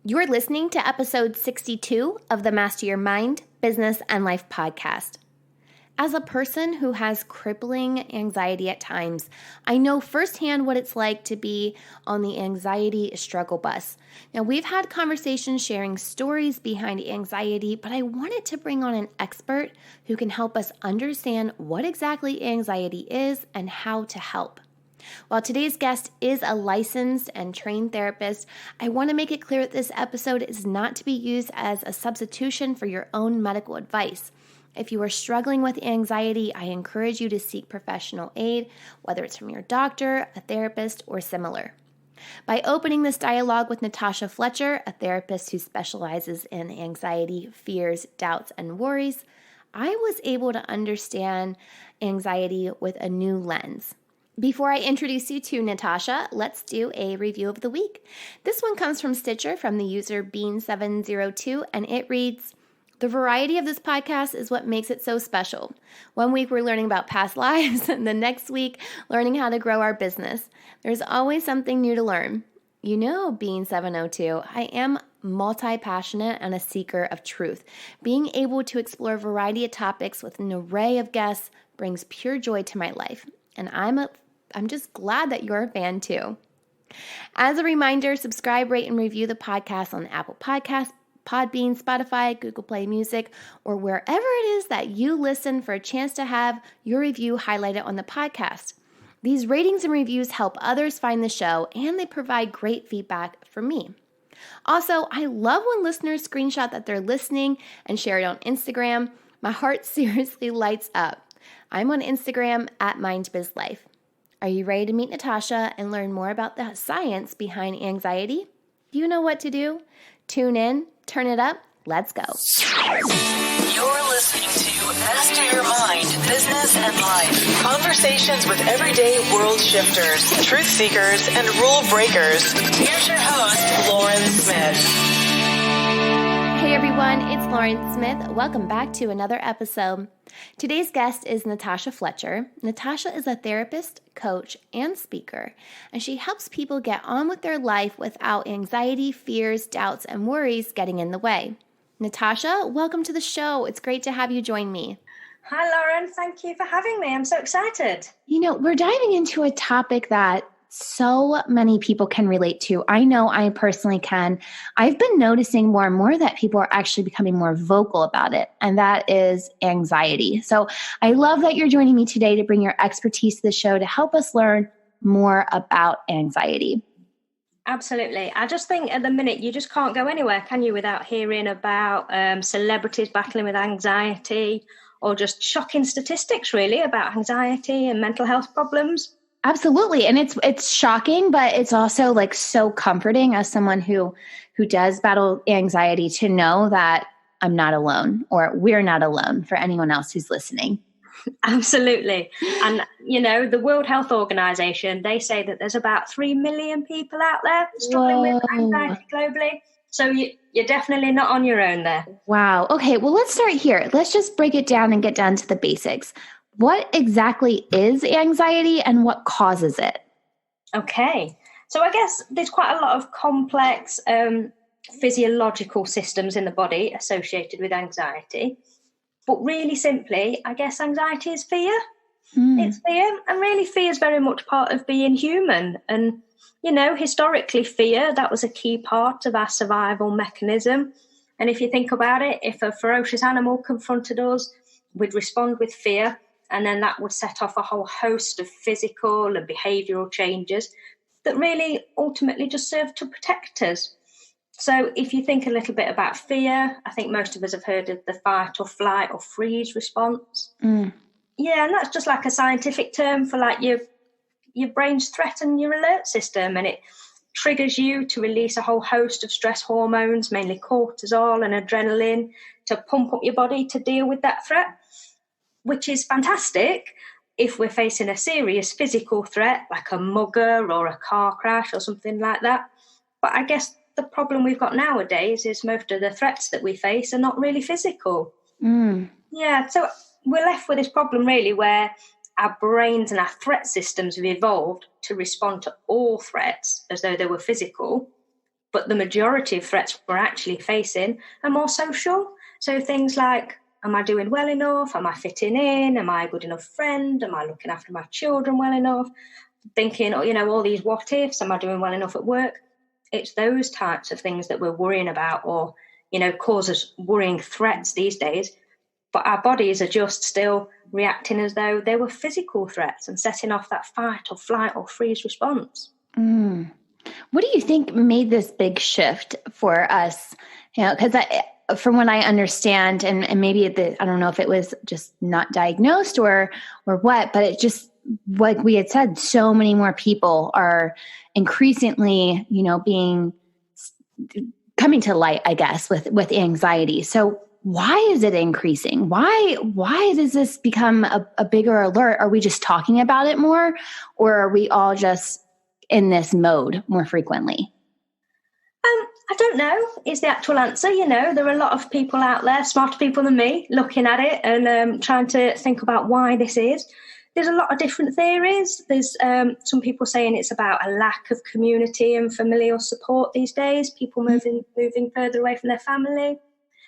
You're listening to episode 62 of the Master Your Mind, Business, and Life podcast. As a person who has crippling anxiety at times, I know firsthand what it's like to be on the anxiety struggle bus. Now, we've had conversations sharing stories behind anxiety, but I wanted to bring on an expert who can help us understand what exactly anxiety is and how to help. While today's guest is a licensed and trained therapist, I want to make it clear that this episode is not to be used as a substitution for your own medical advice. If you are struggling with anxiety, I encourage you to seek professional aid, whether it's from your doctor, a therapist, or similar. By opening this dialogue with Natasha Fletcher, a therapist who specializes in anxiety, fears, doubts, and worries, I was able to understand anxiety with a new lens. Before I introduce you to Natasha, let's do a review of the week. This one comes from Stitcher from the user Bean702, and it reads, "The variety of this podcast is what makes it so special. One week we're learning about past lives, and the next week learning how to grow our business. There's always something new to learn. You know, Bean702, I am multi-passionate and a seeker of truth. Being able to explore a variety of topics with an array of guests brings pure joy to my life. And I'm just glad that you're a fan too." As a reminder, subscribe, rate, and review the podcast on Apple Podcasts, Podbean, Spotify, Google Play Music, or wherever it is that you listen for a chance to have your review highlighted on the podcast. These ratings and reviews help others find the show, and they provide great feedback for me. Also, I love when listeners screenshot that they're listening and share it on Instagram. My heart seriously lights up. I'm on Instagram at MindBizLife. Are you ready to meet Natasha and learn more about the science behind anxiety? You know what to do. Tune in, turn it up, let's go. You're listening to Master Your Mind, Business, and Life. Conversations with everyday world shifters, truth seekers, and rule breakers. Here's your host, Lauren Smith. Hey everyone, it's Lauren Smith. Welcome back to another episode. Today's guest is Natasha Fletcher. Natasha is a therapist, coach, and speaker, and she helps people get on with their life without anxiety, fears, doubts, and worries getting in the way. Natasha, welcome to the show. It's great to have you join me. Hi, Lauren. Thank you for having me. I'm so excited. You know, we're diving into a topic that so many people can relate to. I know I personally can. I've been noticing more and more that people are actually becoming more vocal about it, and that is anxiety. So I love that you're joining me today to bring your expertise to the show to help us learn more about anxiety. Absolutely. I just think at the minute you just can't go anywhere, can you, without hearing about celebrities battling with anxiety or just shocking statistics, really, about anxiety and mental health problems. Absolutely. And it's shocking, but it's also like so comforting as someone who does battle anxiety to know that I'm not alone, or we're not alone, for anyone else who's listening. Absolutely. And, you know, the World Health Organization, they say that there's about 3 million people out there struggling with anxiety globally. So you're definitely not on your own there. Wow. Okay. Well, let's start here. Let's just break it down and get down to the basics. What exactly is anxiety and what causes it? Okay. So I guess there's quite a lot of complex physiological systems in the body associated with anxiety. But really simply, I guess anxiety is fear. It's fear. And really fear is very much part of being human. And, you know, historically fear, that was a key part of our survival mechanism. And if you think about it, if a ferocious animal confronted us, we'd respond with fear. And then that would set off a whole host of physical and behavioural changes that really ultimately just serve to protect us. So if you think a little bit about fear, I think most of us have heard of the fight or flight or freeze response. Yeah, and that's just like a scientific term for like your brain's threaten your alert system, and it triggers you to release a whole host of stress hormones, mainly cortisol and adrenaline, to pump up your body to deal with that threat, which is fantastic if we're facing a serious physical threat like a mugger or a car crash or something like that. But I guess the problem we've got nowadays is most of the threats that we face are not really physical. Yeah, so we're left with this problem really where our brains and our threat systems have evolved to respond to all threats as though they were physical. but the majority of threats we're actually facing are more social. So things like, am I doing well enough? Am I fitting in? Am I a good enough friend? Am I looking after my children well enough? Thinking, all these what ifs. Am I doing well enough at work? It's those types of things that we're worrying about, or, cause us worrying threats these days. But our bodies are just still reacting as though they were physical threats and setting off that fight or flight or freeze response. What do you think made this big shift for us? Because from what I understand, and maybe I don't know if it was just not diagnosed or what, but it just, like we had said, so many more people are increasingly, coming to light, I guess, with anxiety. So why is it increasing? Why does this become a bigger alert? Are we just talking about it more, or are we all just in this mode more frequently? I don't know is the actual answer. There are a lot of people out there, smarter people than me, looking at it and trying to think about why this is. There's a lot of different theories. There's some people saying it's about a lack of community and familial support these days, people moving further away from their family.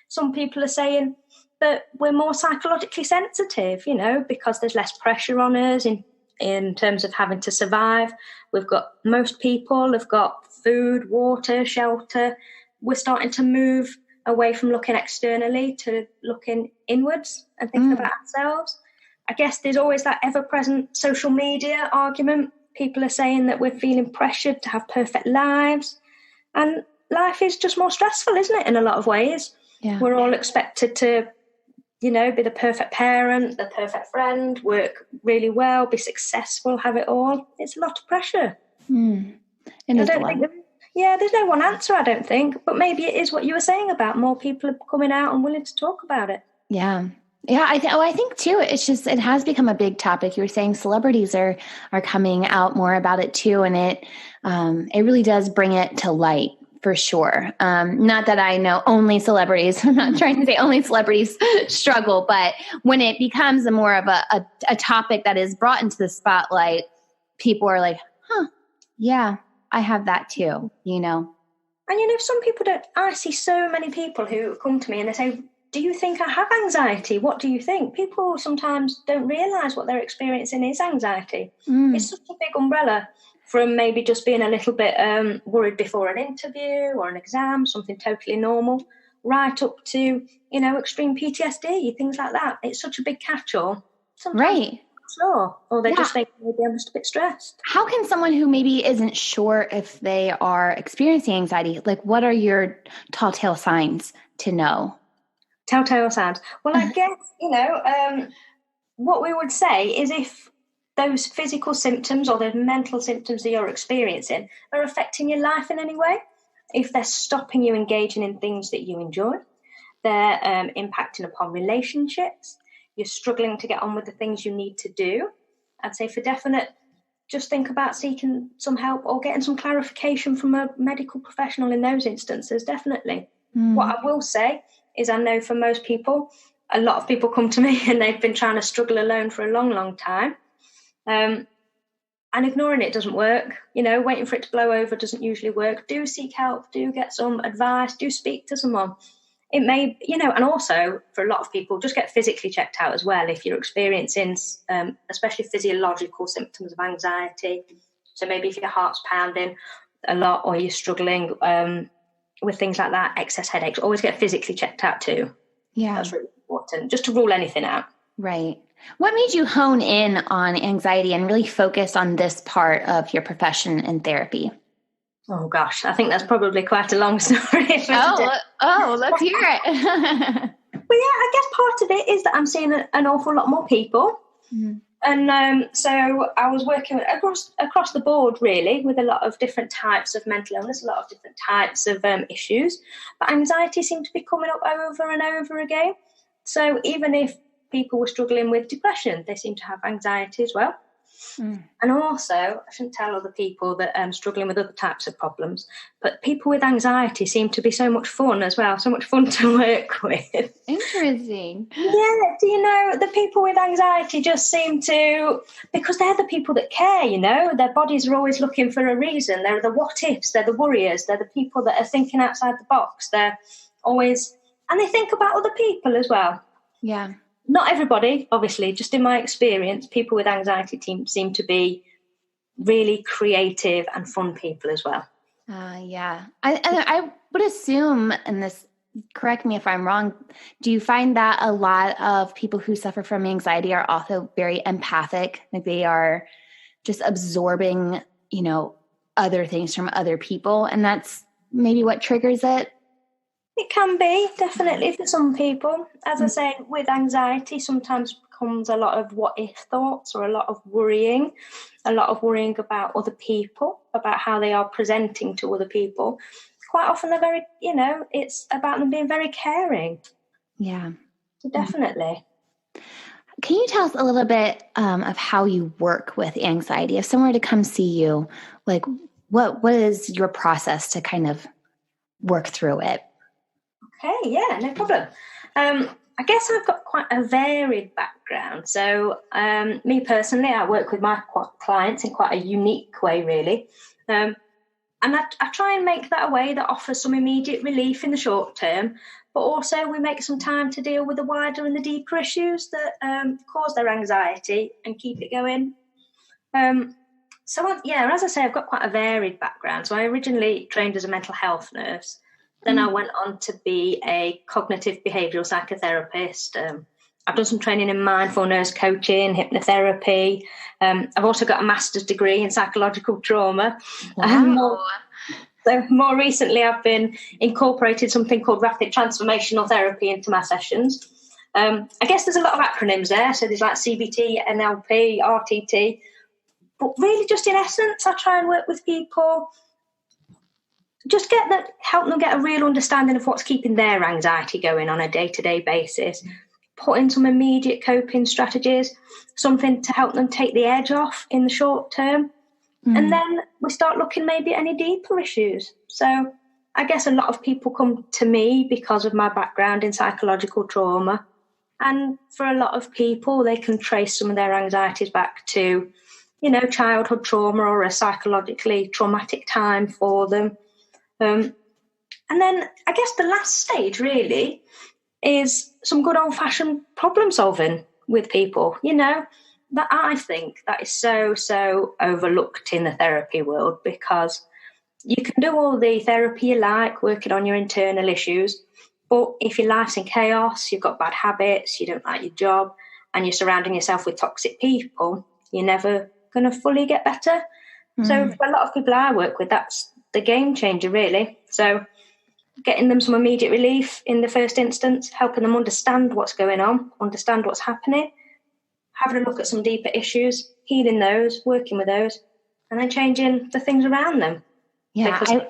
Some people are saying that we're more psychologically sensitive, because there's less pressure on us in terms of having to survive. Most people have got food, water, shelter. We're starting to move away from looking externally to looking inwards and thinking about ourselves. I guess there's always that ever-present social media argument. People are saying that we're feeling pressured to have perfect lives. And life is just more stressful, isn't it, in a lot of ways? Yeah. We're all expected to, be the perfect parent, the perfect friend, work really well, be successful, have it all. It's a lot of pressure. There's no one answer, I don't think. But maybe it is what you were saying about more people are coming out and willing to talk about it. Yeah. Yeah, I think too, it's just, it has become a big topic. You were saying celebrities are coming out more about it too. And it really does bring it to light for sure. Not that I know only celebrities, I'm not trying to say only celebrities struggle, but when it becomes more of a topic that is brought into the spotlight, people are like, yeah, I have that too, And some people don't, I see so many people who come to me and they say, do you think I have anxiety? What do you think? People sometimes don't realise what they're experiencing is anxiety. It's such a big umbrella from maybe just being a little bit worried before an interview or an exam, something totally normal, right up to, extreme PTSD, things like that. It's such a big catch-all. Sometimes right. Sure. Or they just think maybe I'm just a bit stressed. How can someone who maybe isn't sure if they are experiencing anxiety, like what are your telltale signs to know? Telltale signs. Well, I guess, what we would say is if those physical symptoms or those mental symptoms that you're experiencing are affecting your life in any way, if they're stopping you engaging in things that you enjoy, they're impacting upon relationships, you're struggling to get on with the things you need to do, I'd say for definite, just think about seeking some help or getting some clarification from a medical professional in those instances, definitely. What I will say is I know for most people, a lot of people come to me and they've been trying to struggle alone for a long, long time. And ignoring it doesn't work. Waiting for it to blow over doesn't usually work. Do seek help, do get some advice, do speak to someone. It may, and also for a lot of people, just get physically checked out as well if you're experiencing, especially physiological symptoms of anxiety. So maybe if your heart's pounding a lot or you're struggling with things like that, excess headaches, always get physically checked out too. Yeah. That's really important, just to rule anything out. Right. What made you hone in on anxiety and really focus on this part of your profession in therapy? Oh, gosh, I think that's probably quite a long story. Let's hear it. Well, yeah, I guess part of it is that I'm seeing an awful lot more people. Mm-hmm. And so I was working across the board, really, with a lot of different types of mental illness, a lot of different types of issues. But anxiety seemed to be coming up over and over again. So even if people were struggling with depression, they seem to have anxiety as well. And also, I shouldn't tell other people that I'm struggling with other types of problems, but people with anxiety seem to be so much fun as well, so much fun to work with. Interesting. Yeah, do you know, the people with anxiety just seem to, because they're the people that care, you know, their bodies are always looking for a reason. They're the what-ifs, they're the worriers, they're the people that are thinking outside the box. They're always, and they think about other people as well. Yeah. Not everybody, obviously, just in my experience, people with anxiety seem to be really creative and fun people as well. Yeah. I would assume, and this, correct me if I'm wrong, do you find that a lot of people who suffer from anxiety are also very empathic? Like they are just absorbing, other things from other people, and that's maybe what triggers it? It can be, definitely, for some people. As I say, with anxiety, sometimes comes a lot of what-if thoughts or a lot of worrying about other people, about how they are presenting to other people. Quite often they're very, it's about them being very caring. Yeah. So definitely. Can you tell us a little bit of how you work with anxiety? If someone were to come see you, like what is your process to kind of work through it? Okay, yeah, no problem. I guess I've got quite a varied background. So me personally, I work with my clients in quite a unique way, really. And I try and make that a way that offers some immediate relief in the short term, but also we make some time to deal with the wider and the deeper issues that cause their anxiety and keep it going. As I say, I've got quite a varied background. So I originally trained as a mental health nurse. Then I went on to be a cognitive behavioural psychotherapist. I've done some training in mindfulness coaching, hypnotherapy. I've also got a master's degree in psychological trauma. Wow. So more recently, I've been incorporated something called rapid transformational therapy into my sessions. I guess there's a lot of acronyms there. So there's like CBT, NLP, RTT. But really, just in essence, I try and work with people, just help them get a real understanding of what's keeping their anxiety going on a day-to-day basis, put in some immediate coping strategies, something to help them take the edge off in the short term. And then we start looking maybe at any deeper issues. So I guess a lot of people come to me because of my background in psychological trauma. And for a lot of people, they can trace some of their anxieties back to, childhood trauma or a psychologically traumatic time for them. And then I guess the last stage really is some good old-fashioned problem solving with people, that I think that is so overlooked in the therapy world, because you can do all the therapy you like, working on your internal issues, but if your life's in chaos, you've got bad habits, you don't like your job, and you're surrounding yourself with toxic people, you're never going to fully get better. So for a lot of people I work with, that's the game changer, really. So getting them some immediate relief in the first instance, helping them understand what's going on, understand what's happening, having a look at some deeper issues, healing those, working with those, and then changing the things around them. Yeah. Because,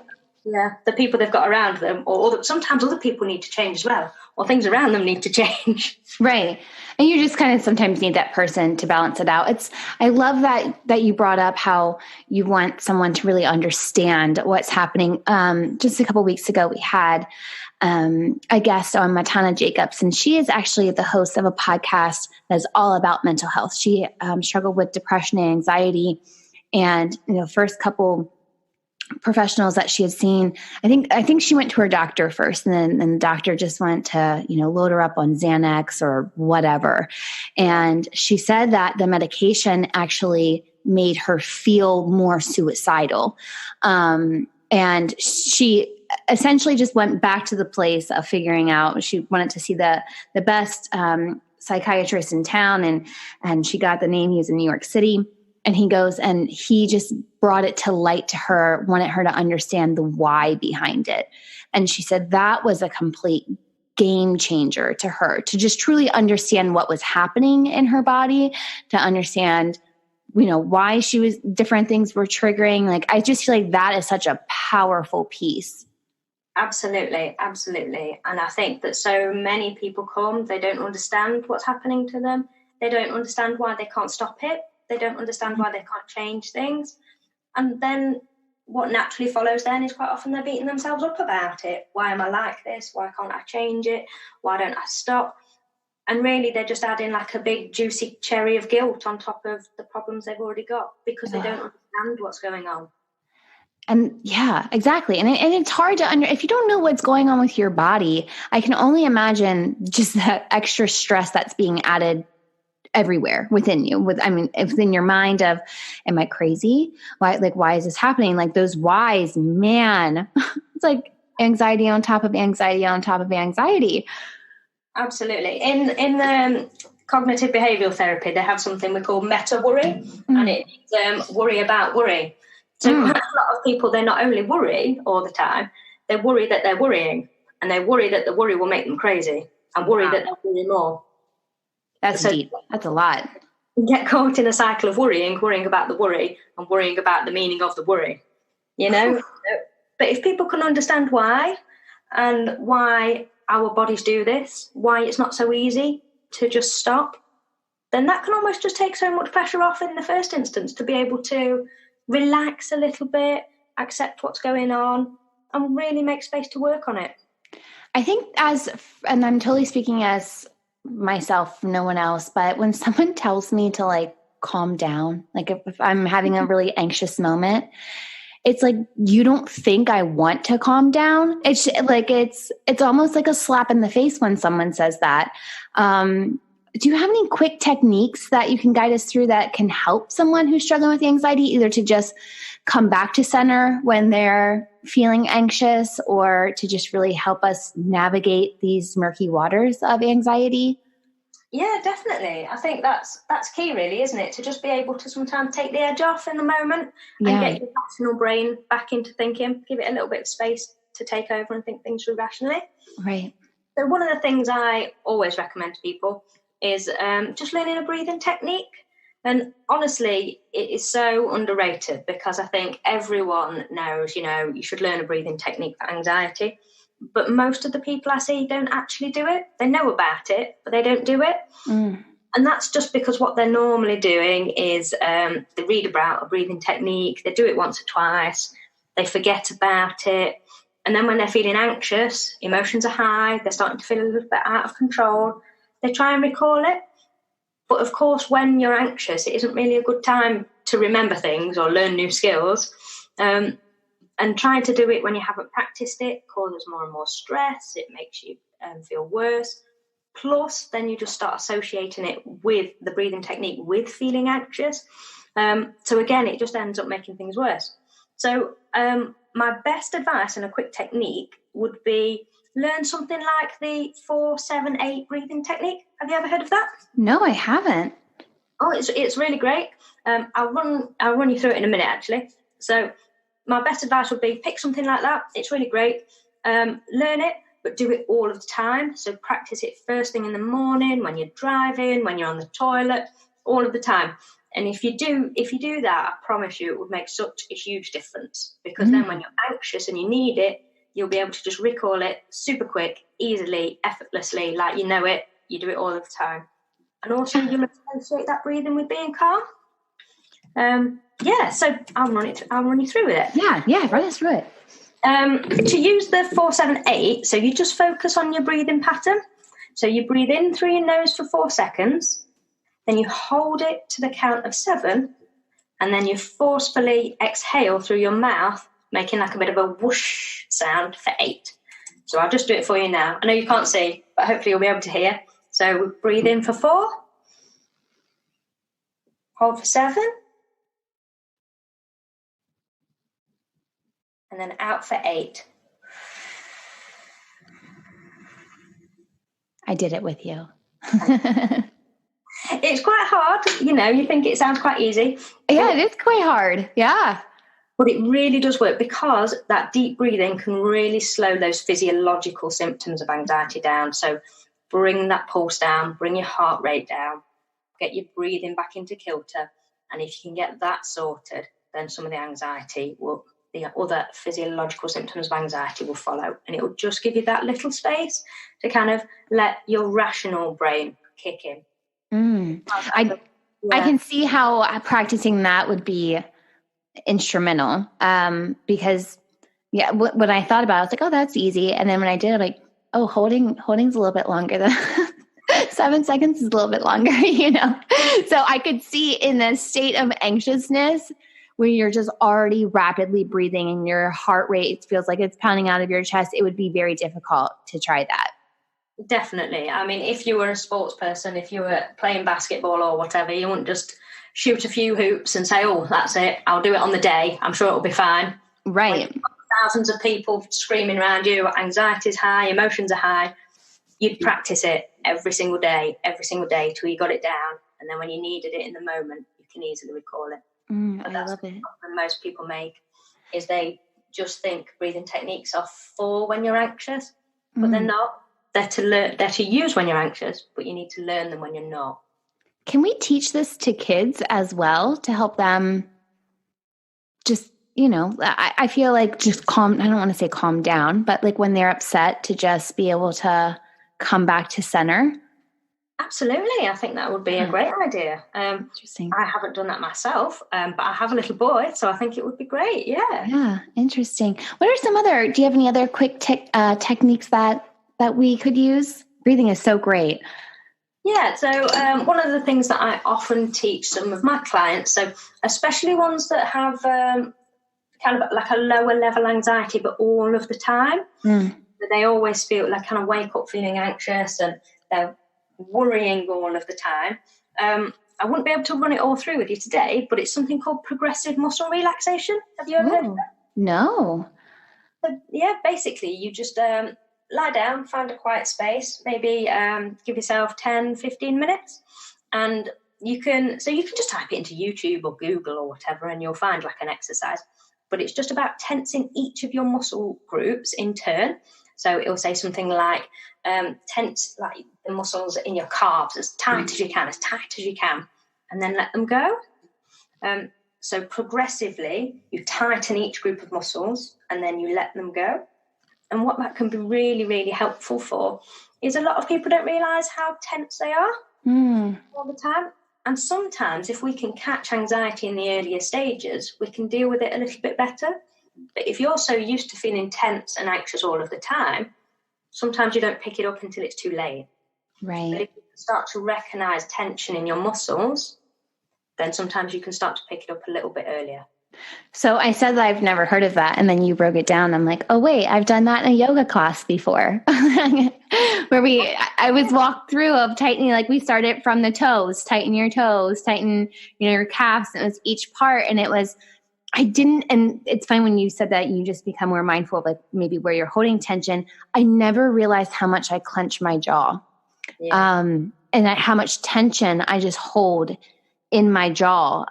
the people they've got around them, or sometimes other people need to change as well, or things around them need to change. Right. And you just kind of sometimes need that person to balance it out. I love that you brought up how you want someone to really understand what's happening. Just a couple of weeks ago, we had a guest on, Matana Jacobs, and she is actually the host of a podcast that's all about mental health. She struggled with depression and anxiety, and first couple professionals that she had seen, I think she went to her doctor first, and then the doctor just went to load her up on Xanax or whatever, and she said that the medication actually made her feel more suicidal, and she essentially just went back to the place of figuring out. She wanted to see the best psychiatrist in town, and she got the name. He was in New York City. And he goes, and he just brought it to light to her, wanted her to understand the why behind it. And she said that was a complete game changer to her, to just truly understand what was happening in her body, to understand, why different things were triggering. Like, I just feel like that is such a powerful piece. Absolutely. And I think that so many people come, they don't understand what's happening to them. They don't understand why they can't stop it. They don't understand why they can't change things. And then what naturally follows then is quite often they're beating themselves up about it. Why am I like this? Why can't I change it? Why don't I stop? And really, they're just adding like a big juicy cherry of guilt on top of the problems they've already got because they don't understand what's going on. And yeah, exactly. And it's hard to if you don't know what's going on with your body, I can only imagine just that extra stress that's being added everywhere within you. Within your mind of, am I crazy? Why is this happening? Like those whys, man, it's like anxiety on top of anxiety on top of anxiety. Absolutely. In the cognitive behavioral therapy, they have something we call meta worry, and it's worry about worry. So quite a lot of people, they not only worry all the time, they worry that they're worrying, and they worry that the worry will make them crazy, and worry that they'll worry more. That's deep. That's a lot. You get caught in a cycle of worrying about the worry, and worrying about the meaning of the worry, you know? But if people can understand why, and why our bodies do this, why it's not so easy to just stop, then that can almost just take so much pressure off in the first instance to be able to relax a little bit, accept what's going on, and really make space to work on it. I think and I'm totally speaking as myself, no one else, but when someone tells me to like calm down, like if I'm having a really anxious moment, it's like, you don't think I want to calm down. It's like, it's almost like a slap in the face when someone says that. Do you have any quick techniques that you can guide us through that can help someone who's struggling with anxiety, either to just come back to center when they're feeling anxious, or to just really help us navigate these murky waters of anxiety? Yeah, definitely. I think that's key, really, isn't it? To just be able to sometimes take the edge off in the moment and get your rational brain back into thinking, give it a little bit of space to take over and think things through rationally. Right. So one of the things I always recommend to people is just learning a breathing technique. And honestly, it is so underrated because I think everyone knows, you should learn a breathing technique for anxiety. But most of the people I see don't actually do it. They know about it, but they don't do it. And that's just because what they're normally doing is they read about a breathing technique, they do it once or twice, they forget about it. And then when they're feeling anxious, emotions are high, they're starting to feel a little bit out of control, they try and recall it. But of course, when you're anxious, it isn't really a good time to remember things or learn new skills. And trying to do it when you haven't practiced it causes more and more stress. It makes you feel worse. Plus, then you just start associating it with the breathing technique with feeling anxious. So again, it just ends up making things worse. So my best advice and a quick technique would be learn something like the 4-7-8 breathing technique. Have you ever heard of that? No, I haven't. Oh, it's really great. I'll run you through it in a minute, actually. So my best advice would be pick something like that. It's really great. Learn it, but do it all of the time. So practice it first thing in the morning, when you're driving, when you're on the toilet, all of the time. And if you do that, I promise you it would make such a huge difference, because then when you're anxious and you need it, you'll be able to just recall it super quick, easily, effortlessly, like you know it. You do it all of the time. And also you'll associate that breathing with being calm. So I'll run you through it. Yeah, run us through it. To use the 4-7-8, so you just focus on your breathing pattern. So you breathe in through your nose for 4 seconds, then you hold it to the count of 7, and then you forcefully exhale through your mouth, making like a bit of a whoosh sound for 8. So I'll just do it for you now. I know you can't see, but hopefully you'll be able to hear. So breathe in for 4, hold for 7, and then out for 8. I did it with you. It's quite hard, you think it sounds quite easy. Yeah, it is quite hard. Yeah. But it really does work, because that deep breathing can really slow those physiological symptoms of anxiety down. So bring that pulse down, bring your heart rate down, get your breathing back into kilter. And if you can get that sorted, then some of the other physiological symptoms of anxiety will follow. And it will just give you that little space to kind of let your rational brain kick in. I can see how practicing that would be instrumental. Because when I thought about it, I was like, oh, that's easy. And then when I did, I'm like, oh, holding's a little bit longer than 7 seconds is a little bit longer, So I could see in the state of anxiousness where you're just already rapidly breathing and your heart rate feels like it's pounding out of your chest, it would be very difficult to try that. Definitely. I mean, if you were a sports person, if you were playing basketball or whatever, you wouldn't just shoot a few hoops and say, oh, that's it, I'll do it on the day, I'm sure it'll be fine. Right. When you've got thousands of people screaming around you, anxiety's high, emotions are high, you'd practice it every single day till you got it down. And then when you needed it in the moment, you can easily recall it. But I that's love the it. problem most people make, is they just think breathing techniques are for when you're anxious, but they're not. They're to use when you're anxious, but you need to learn them when you're not. Can we teach this to kids as well to help them just, I feel like just I don't want to say calm down, but like when they're upset to just be able to come back to center? Absolutely. I think that would be a great idea. Interesting. I haven't done that myself, but I have a little boy, so I think it would be great. Yeah. Yeah. Interesting. What are do you have any other quick techniques that we could use? Breathing is so great. Yeah. So one of the things that I often teach some of my clients, so especially ones that have kind of like a lower level anxiety, but all of the time, they always feel like kind of wake up feeling anxious and they're worrying all of the time. I wouldn't be able to run it all through with you today, but it's something called progressive muscle relaxation. Have you ever heard of that? No. So, basically you just lie down, find a quiet space, maybe give yourself 10, 15 minutes, and you can just type it into YouTube or Google or whatever, and you'll find like an exercise. But it's just about tensing each of your muscle groups in turn. So it'll say something like tense like the muscles in your calves as tight as you can, and then let them go. So progressively, you tighten each group of muscles and then you let them go. And what that can be really, really helpful for is a lot of people don't realise how tense they are all the time. And sometimes if we can catch anxiety in the earlier stages, we can deal with it a little bit better. But if you're so used to feeling tense and anxious all of the time, sometimes you don't pick it up until it's too late. Right. But if you start to recognise tension in your muscles, then sometimes you can start to pick it up a little bit earlier. So I said that I've never heard of that. And then you broke it down. I'm like, oh, wait, I've done that in a yoga class before where I was walked through of tightening, like we started from the toes, tighten your toes, tighten, your calves. And it was each part. And and it's fine when you said that you just become more mindful of like maybe where you're holding tension. I never realized how much I clench my jaw and how much tension I just hold in my jaw.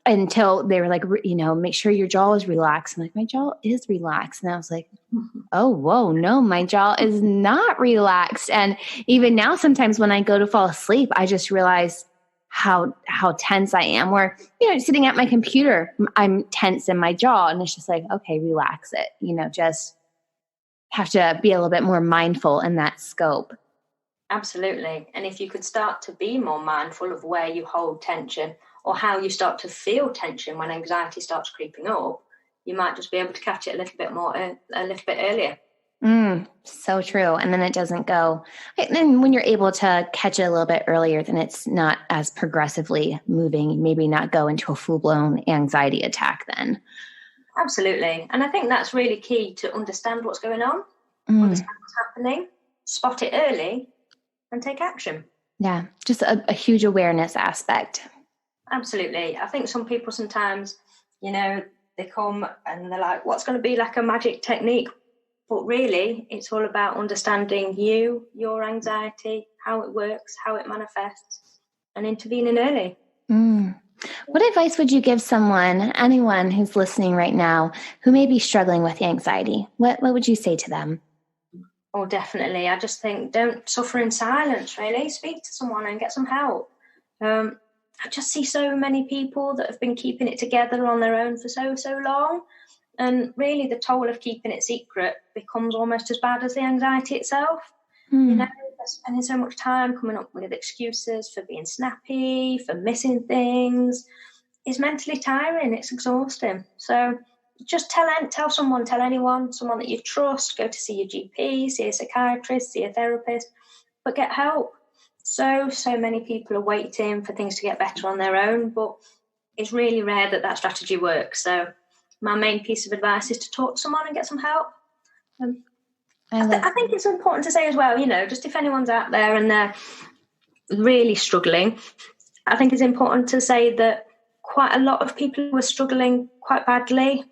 Until they were like, make sure your jaw is relaxed. I'm like, my jaw is relaxed. And I was like, oh, whoa, no, my jaw is not relaxed. And even now, sometimes when I go to fall asleep, I just realize how tense I am. Or, sitting at my computer, I'm tense in my jaw. And it's just like, okay, relax it. Just have to be a little bit more mindful in that scope. Absolutely. And if you could start to be more mindful of where you hold tension, or how you start to feel tension when anxiety starts creeping up, you might just be able to catch it a little bit earlier. So true. And then it doesn't go. And then when you're able to catch it a little bit earlier, then it's not as progressively moving, maybe not go into a full-blown anxiety attack then. Absolutely. And I think that's really key to understand what's going on, understand what's happening, spot it early, and take action. Yeah, just a huge awareness aspect. Absolutely. I think some people sometimes, they come and they're like, what's going to be like a magic technique? But really, it's all about understanding you, your anxiety, how it works, how it manifests, and intervening early. What advice would you give anyone who's listening right now, who may be struggling with anxiety? What would you say to them? Oh, definitely. I just think don't suffer in silence, really. Speak to someone and get some help. I just see so many people that have been keeping it together on their own for so long. And really the toll of keeping it secret becomes almost as bad as the anxiety itself. They're spending so much time coming up with excuses for being snappy, for missing things, is mentally tiring. It's exhausting. So just tell anyone, someone that you trust, go to see your GP, see a psychiatrist, see a therapist, but get help. So many people are waiting for things to get better on their own, but it's really rare that strategy works. So my main piece of advice is to talk to someone and get some help. I think it's important to say as well, just if anyone's out there and they're really struggling, I think it's important to say that quite a lot of people who are struggling quite badly,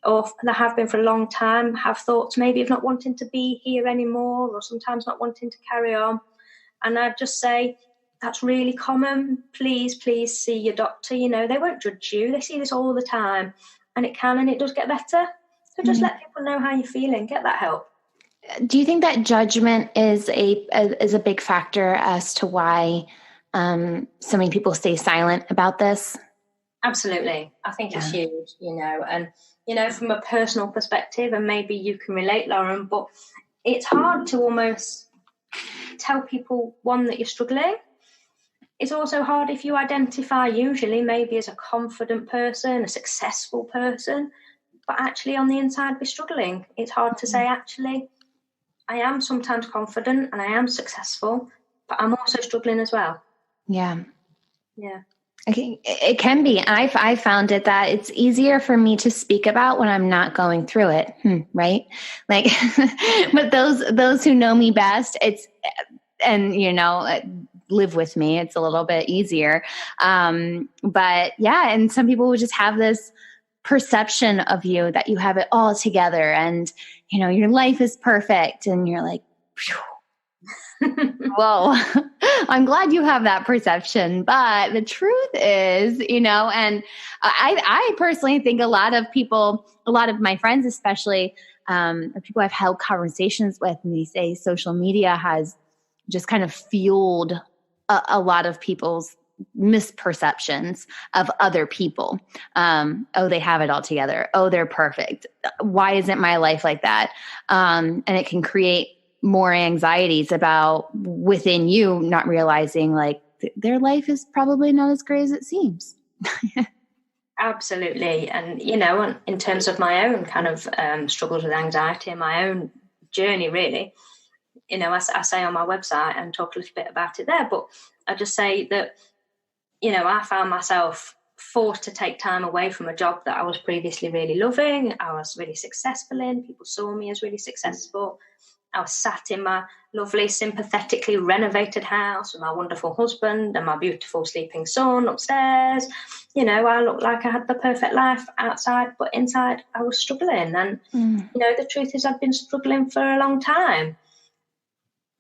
or that have been for a long time, have thoughts maybe of not wanting to be here anymore, or sometimes not wanting to carry on. And I'd just say that's really common. Please see your doctor. They won't judge you. They see this all the time, and it does get better. So just let people know how you're feeling. Get that help. Do you think that judgment is a big factor as to why so many people stay silent about this? Absolutely. I think it's huge, and, from a personal perspective, and maybe you can relate, Lauren, but it's hard to almost tell people, one, that you're struggling. It's also hard if you identify usually maybe as a confident person, a successful person, but actually on the inside be struggling. It's hard to say, actually, I am sometimes confident and I am successful, but I'm also struggling as well. Yeah. Yeah. Okay. It can be. I found it that it's easier for me to speak about when I'm not going through it. Right. Like, but those who know me best, live with me, it's a little bit easier. But yeah. And some people would just have this perception of you that you have it all together and, your life is perfect. And you're like, whoa, I'm glad you have that perception. But the truth is, and I personally think a lot of my friends, especially, or people I've held conversations with, and they say social media has just kind of fueled a lot of people's misperceptions of other people. They have it all together. Oh, they're perfect. Why isn't my life like that? And it can create more anxieties about within you, not realizing like their life is probably not as great as it seems. Absolutely. And, in terms of my own kind of struggles with anxiety and my own journey, really, I say on my website and talk a little bit about it there, but I just say that, I found myself forced to take time away from a job that I was previously really loving. I was really successful in. People saw me as really successful. I was sat in my lovely, sympathetically renovated house with my wonderful husband and my beautiful sleeping son upstairs. I looked like I had the perfect life outside, but inside I was struggling. And, the truth is I've been struggling for a long time.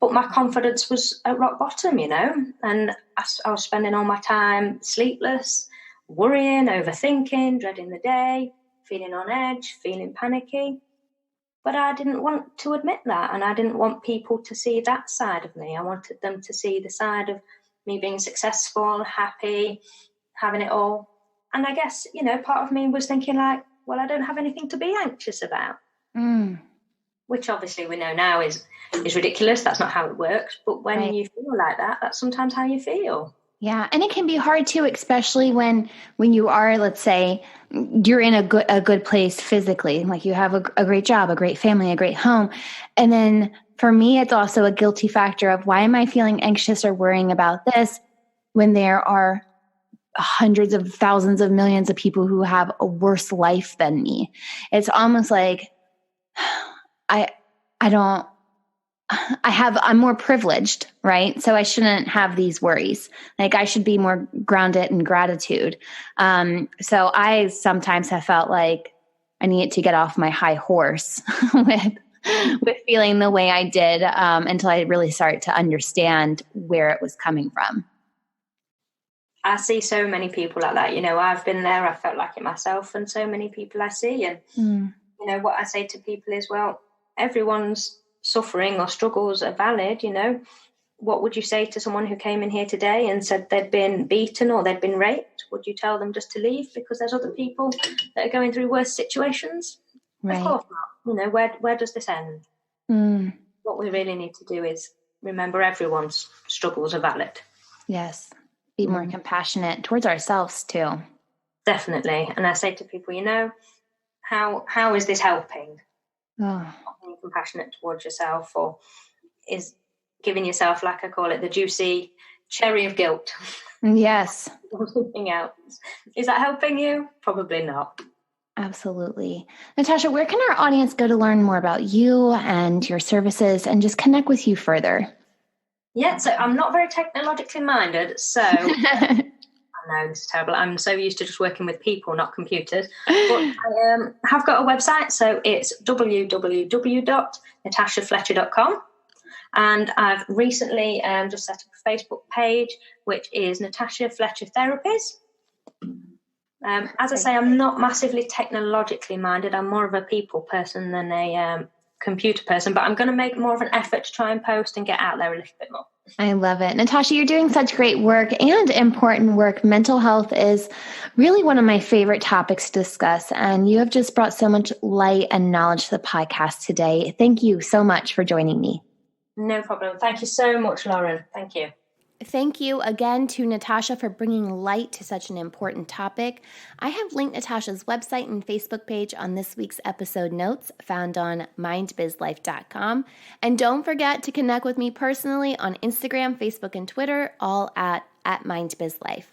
But my confidence was at rock bottom, and I was spending all my time sleepless, worrying, overthinking, dreading the day, feeling on edge, feeling panicky. But I didn't want to admit that, and I didn't want people to see that side of me. I wanted them to see the side of me being successful, happy, having it all. And I guess, part of me was thinking like, well, I don't have anything to be anxious about. Which obviously we know now is ridiculous. That's not how it works. But when you feel like that, that's sometimes how you feel. Yeah. And it can be hard too, especially when you are, let's say, you're in a good place physically, like you have a great job, a great family, a great home. And then for me, it's also a guilty factor of why am I feeling anxious or worrying about this when there are hundreds of thousands of millions of people who have a worse life than me. It's almost like I'm more privileged, right? So I shouldn't have these worries. Like I should be more grounded in gratitude. So I sometimes have felt like I needed to get off my high horse with feeling the way I did until I really started to understand where it was coming from. I see so many people like that. I've been there. I felt like it myself, and so many people I see. And what I say to people is, well, everyone's suffering or struggles are valid. What would you say to someone who came in here today and said they'd been beaten or they'd been raped? Would you tell them just to leave because there's other people that are going through worse situations? Right. Of course not. Where does this end? What we really need to do is remember everyone's struggles are valid. Yes. Be more compassionate towards ourselves too. Definitely. And I say to people, how is this helping? Oh. Being compassionate towards yourself, or is giving yourself, like I call it, the juicy cherry of guilt. Yes. Or something else. Is that helping you? Probably not. Absolutely. Natasha, where can our audience go to learn more about you and your services and just connect with you further? Yeah, so I'm not very technologically minded, so I know this is terrible. I'm so used to just working with people, not computers. But I have got a website, so it's www.natashafletcher.com. And I've recently just set up a Facebook page, which is Natasha Fletcher Therapies. As I say, I'm not massively technologically minded. I'm more of a people person than a computer person, but I'm going to make more of an effort to try and post and get out there a little bit more. I love it. Natasha, you're doing such great work and important work. Mental health is really one of my favorite topics to discuss, and you have just brought so much light and knowledge to the podcast today. Thank you so much for joining me. No problem. Thank you so much, Lauren. Thank you. Thank you again to Natasha for bringing light to such an important topic. I have linked Natasha's website and Facebook page on this week's episode notes found on mindbizlife.com. And don't forget to connect with me personally on Instagram, Facebook, and Twitter, all at mindbizlife.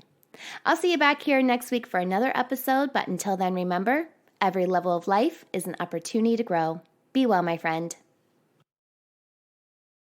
I'll see you back here next week for another episode, but until then, remember, every level of life is an opportunity to grow. Be well, my friend.